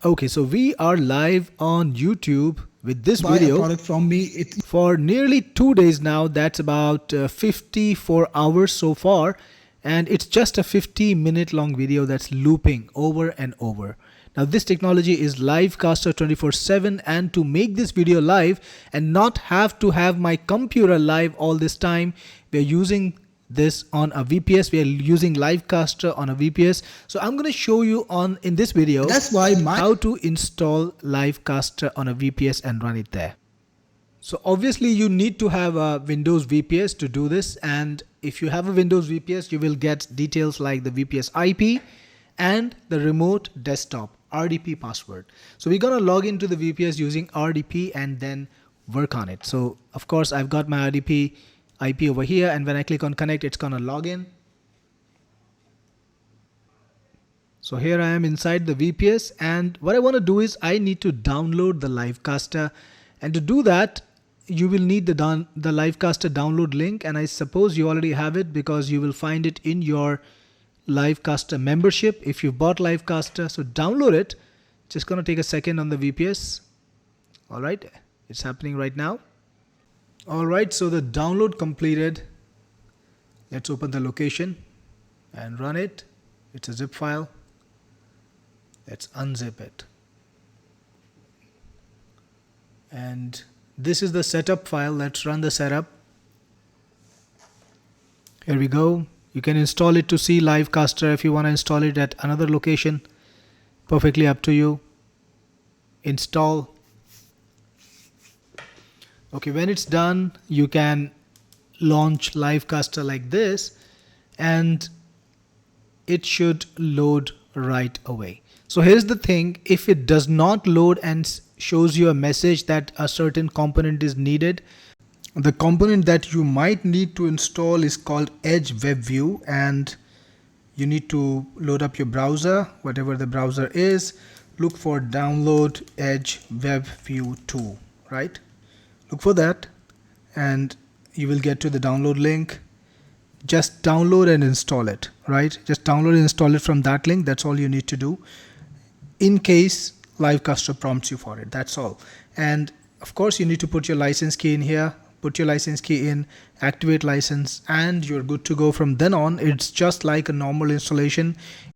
Okay, so we are live on YouTube with this video product from me. for nearly 2 days now. That's about 54 hours so far, and it's just a 50-minute long video that's looping over and over. Now this technology is Livecaster 24/7, and to make this video live and not have to have my computer live all this time, we're using this on a VPS. We are using Livecaster on a VPS. So I'm going to show you in this video That's why how to install Livecaster on a VPS and run it there. So obviously you need to have a Windows VPS to do this, and if you have a Windows VPS, you will get details like the VPS IP and the remote desktop RDP password. So we're going to log into the VPS using RDP and then work on it. So of course I've got my RDP IP over here, and when I click on connect, it's gonna log in. So here I am inside the VPS, and what I want to do is I need to download the Livecaster, and to do that you will need the Livecaster download link, and I suppose you already have it because you will find it in your Livecaster membership if you bought Livecaster. So download it. Just gonna take a second on the VPS. All right, it's happening right now. Alright, so the download completed. Let's open the location and run it. It's a zip file. Let's unzip it. And this is the setup file. Let's run the setup. Here we go. You can install it to see Livecaster. If you want to install it at another location, perfectly up to you. Install. Okay, when it's done, you can launch Livecaster like this, and it should load right away. So here's the thing: if it does not load and shows you a message that a certain component is needed, the component that you might need to install is called Edge Web View, and you need to load up your browser, whatever the browser is. Look for download Edge Web View 2, right? Look for that and you will get to the download link. Just download and install it, right? Just download and install it from that link. That's all you need to do in case Livecaster prompts you for it. That's all. And of course you need to put your license key in here. Put your license key in, activate license, and you're good to go. From then on, it's just like a normal installation.